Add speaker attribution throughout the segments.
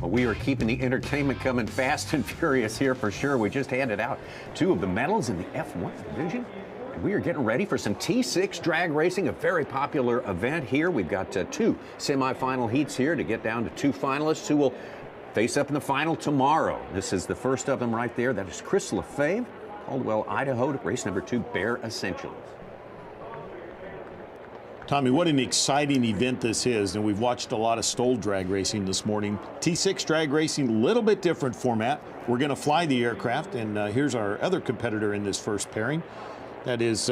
Speaker 1: Well, we are keeping the entertainment coming fast and furious here for sure. We just handed out 2 of the medals in the F1 division. And we are getting ready for some T6 drag racing, a very popular event here. We've got 2 semifinal heats here to get down to 2 finalists who will face up in the final tomorrow. This is the first of them right there. That is Chris Lefebvre, Caldwell, Idaho, race number 2, Bear Essentials.
Speaker 2: Tommy, what an exciting event this is, and we've watched a lot of Stoll drag racing this morning. T6 drag racing, a little bit different format. We're going to fly the aircraft, and here's our other competitor in this first pairing. That is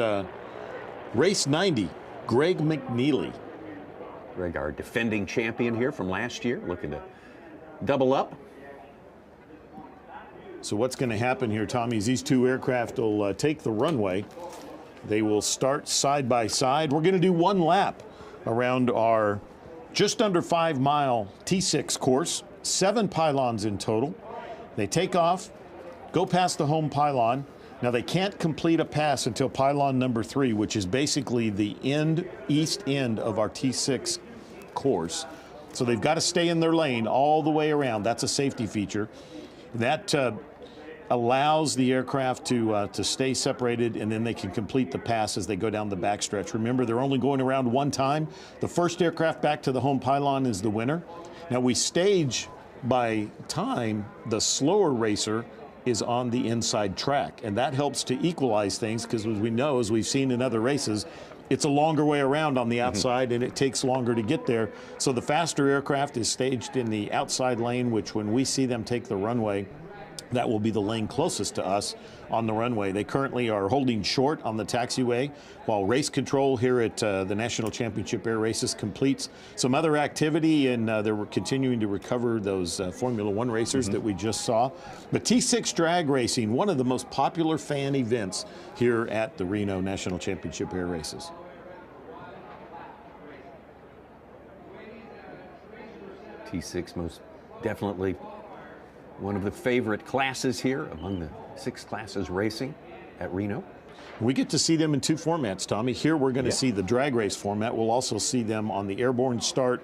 Speaker 2: race 90, Greg McNeely.
Speaker 1: Greg, our defending champion here from last year, looking to double up.
Speaker 2: So what's going to happen here, Tommy, is these 2 aircraft will take the runway. They will start side by side. We're going to do 1 lap around our just under 5-mile T6 course, 7 pylons in total. They take off, go past the home pylon. Now they can't complete a pass until pylon number 3, which is basically the east end of our T6 course. So they've got to stay in their lane all the way around. That's a safety feature. That allows the aircraft to stay separated, and then they can complete the pass as they go down the backstretch. Remember, they're only going around 1 time. The first aircraft back to the home pylon is the winner. Now we stage by time. The slower racer is on the inside track, and that helps to equalize things because, as we know, as we've seen in other races, it's a longer way around on the outside, and it takes longer to get there. So the faster aircraft is staged in the outside lane, which when we see them take the runway, that will be the lane closest to us on the runway. They currently are holding short on the taxiway while race control here at the National Championship Air Races completes some other activity, and they're continuing to recover those Formula One racers that we just saw. But T6 drag racing, one of the most popular fan events here at the Reno National Championship Air Races.
Speaker 1: T6 most definitely one of the favorite classes here among the 6 classes racing at Reno.
Speaker 2: We get to see them in 2 formats, Tommy. Here we're going to see the drag race format. We'll also see them on the airborne start,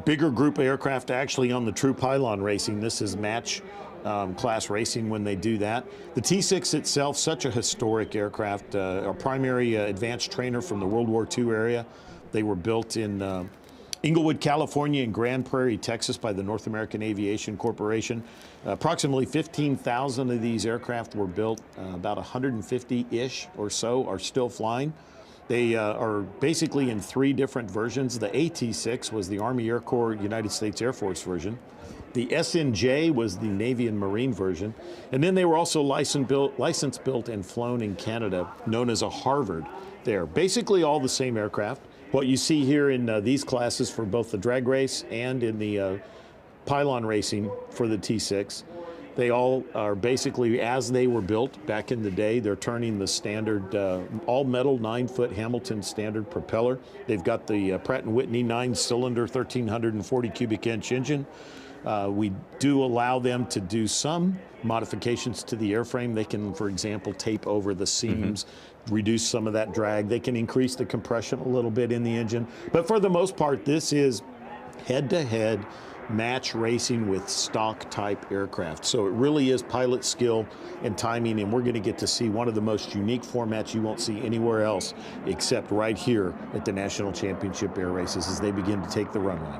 Speaker 2: bigger group of aircraft actually on the true pylon racing. This is match class racing when they do that. The T6 itself, such a historic aircraft, a primary advanced trainer from the World War II area. They were built in Inglewood, California, and Grand Prairie, Texas by the North American Aviation Corporation. Approximately 15,000 of these aircraft were built. About 150-ish or so are still flying. They are basically in 3 different versions. The AT-6 was the Army Air Corps United States Air Force version. The SNJ was the Navy and Marine version. And then they were also licensed built and flown in Canada, known as a Harvard there. Basically all the same aircraft. What you see here in these classes for both the drag race and in the pylon racing for the T6, they all are basically as they were built back in the day. They're turning the standard all-metal 9-foot Hamilton standard propeller. They've got the Pratt & Whitney 9-cylinder 1,340 cubic inch engine. We do allow them to do some modifications to the airframe. They can, for example, tape over the seams, reduce some of that drag. They can increase the compression a little bit in the engine. But for the most part, this is head-to-head match racing with stock type aircraft. So it really is pilot skill and timing, and we're going to get to see one of the most unique formats you won't see anywhere else except right here at the National Championship Air Races as they begin to take the runway.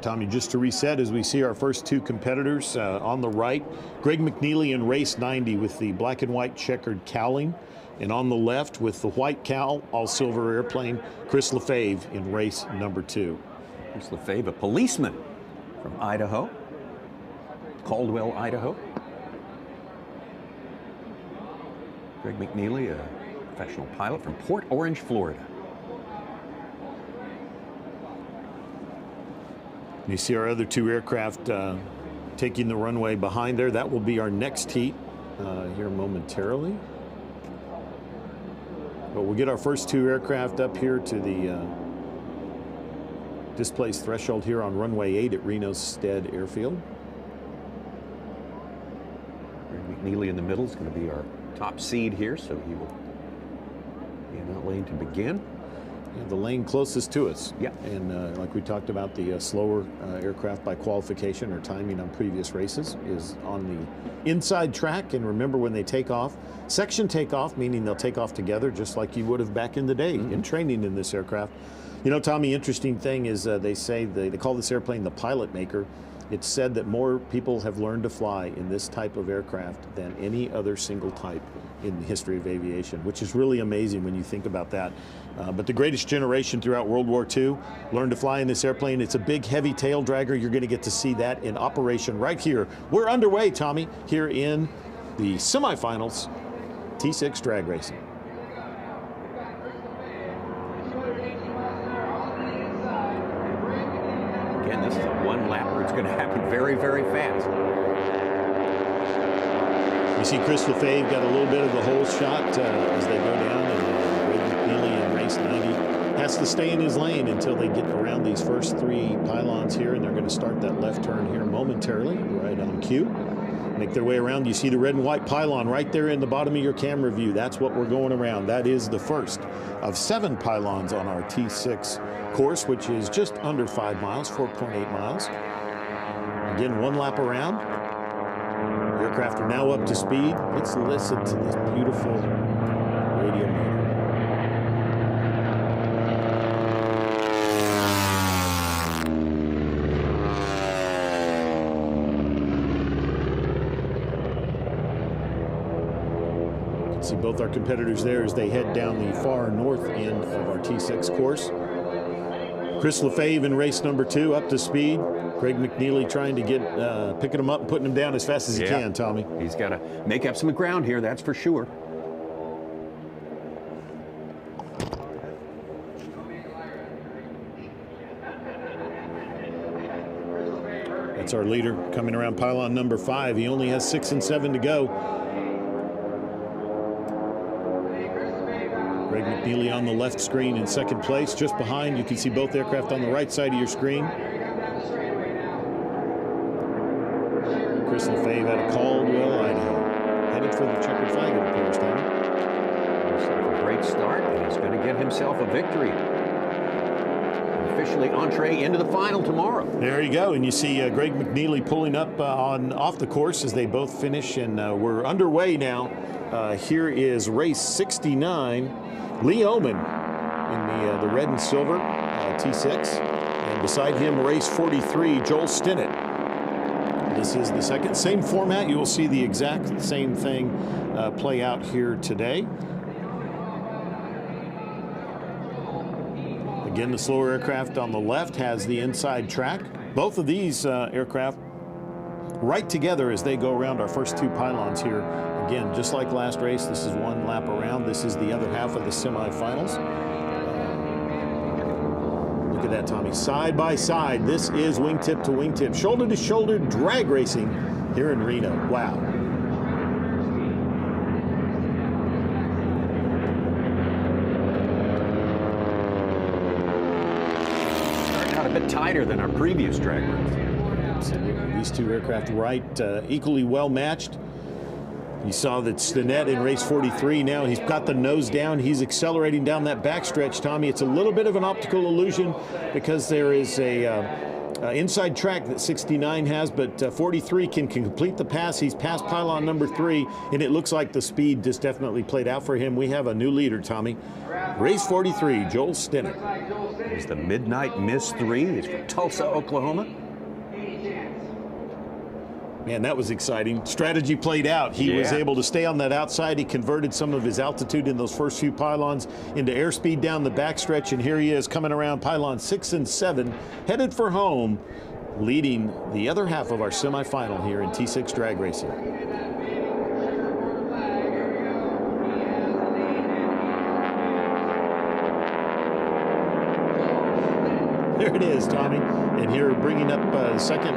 Speaker 2: Tommy, just to reset, as we see our first 2 competitors on the right, Greg McNeely in race 90 with the black and white checkered cowling, and on the left with the white cowl, all silver airplane, Chris Lefebvre in race number 2.
Speaker 1: Chris Lefebvre, a policeman from Idaho, Caldwell, Idaho. Greg McNeely, a professional pilot from Port Orange, Florida.
Speaker 2: You see our other 2 aircraft taking the runway behind there. That will be our next heat here momentarily. But we'll get our first 2 aircraft up here to the displaced threshold here on runway 8 at Reno Stead Airfield.
Speaker 1: Greg McNeely in the middle is going to be our top seed here, so he will be in that lane to begin.
Speaker 2: The lane closest to us.
Speaker 1: Yeah.
Speaker 2: And like we talked about, the slower aircraft by qualification or timing on previous races is on the inside track. And remember, when they take off, section takeoff, meaning they'll take off together just like you would have back in the day in training in this aircraft. You know, Tommy, interesting thing is they say they call this airplane the pilot maker. It's said that more people have learned to fly in this type of aircraft than any other single type in the history of aviation, which is really amazing when you think about that. But the greatest generation throughout World War II learned to fly in this airplane. It's a big, heavy tail dragger. You're going to get to see that in operation right here. We're underway, Tommy, here in the semifinals, T6 drag racing.
Speaker 1: Again, this is a one-lapper. It's going to happen very, very fast.
Speaker 2: You see Chris Lefebvre got a little bit of the hole shot as they go down, and Greg McNeely in race 90 has to stay in his lane until they get around these first three pylons here, and they're going to start that left turn here momentarily, right on cue. Make their way around. You see the red and white pylon right there in the bottom of your camera view. That's what we're going around. That is the first of 7 pylons on our T6 course, which is just under 5 miles, 4.8 miles. Again, one lap around. Aircraft are now up to speed. Let's listen to this beautiful radio motor. You can see both our competitors there as they head down the far north end of our T6 course. Chris Lefebvre in race number 2 up to speed. Greg McNeely trying to get picking him up and putting him down as fast as he can, Tommy.
Speaker 1: He's got to make up some ground here, that's for sure.
Speaker 2: That's our leader coming around pylon number 5. He only has 6 and 7 to go. Greg McNeely on the left screen in second place. Just behind, you can see both aircraft on the right side of your screen. Chris Lefebvre out of Caldwell, Idaho. Headed for the checkered flag, it appears, Tommy.
Speaker 1: A great start, and he's going to get himself a victory. Officially entree into the final tomorrow.
Speaker 2: There you go, and you see Greg McNeely pulling up off the course as they both finish, and we're underway now. Here is race 69. Lee Oman in the red and silver T6, and beside him race 43, Joel Stinnett. This is the second, same format. You will see the exact same thing play out here today. Again, the slower aircraft on the left has the inside track. Both of these aircraft right together as they go around our first 2 pylons here. Again, just like last race, this is one lap around. This is the other half of the semifinals. Look at that, Tommy. Side by side, this is wingtip to wingtip, shoulder to shoulder drag racing here in Reno. Wow.
Speaker 1: Starting out a bit tighter than our previous drag race.
Speaker 2: Absolutely. These 2 aircraft right equally well matched. You saw that Stinnett in race 43 now, he's got the nose down. He's accelerating down that backstretch, Tommy. It's a little bit of an optical illusion because there is a inside track that 69 has, but 43 can complete the pass. He's past pylon number 3, and it looks like the speed just definitely played out for him. We have a new leader, Tommy. Race 43, Joel Stinnett.
Speaker 1: He's the Midnight Miss 3. He's from Tulsa, Oklahoma.
Speaker 2: Man, that was exciting. Strategy played out. He was able to stay on that outside. He converted some of his altitude in those first few pylons into airspeed down the backstretch, and here he is coming around pylon 6 and 7, headed for home, leading the other half of our semifinal here in T6 drag racing. There it is, Tommy. And here bringing up second,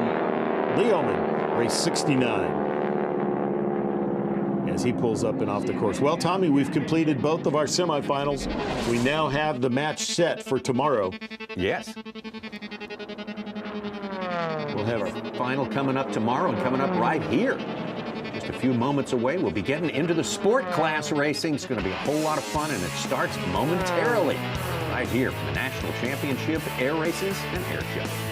Speaker 2: Lee Oman. Race 69 as he pulls up and off the course. Well, Tommy, we've completed both of our semifinals. We now have the match set for tomorrow.
Speaker 1: Yes. We'll have our final coming up tomorrow and coming up right here. just a few moments away. We'll be getting into the sport class racing. It's going to be a whole lot of fun, and it starts momentarily right here from the National Championship Air Races and Air Show.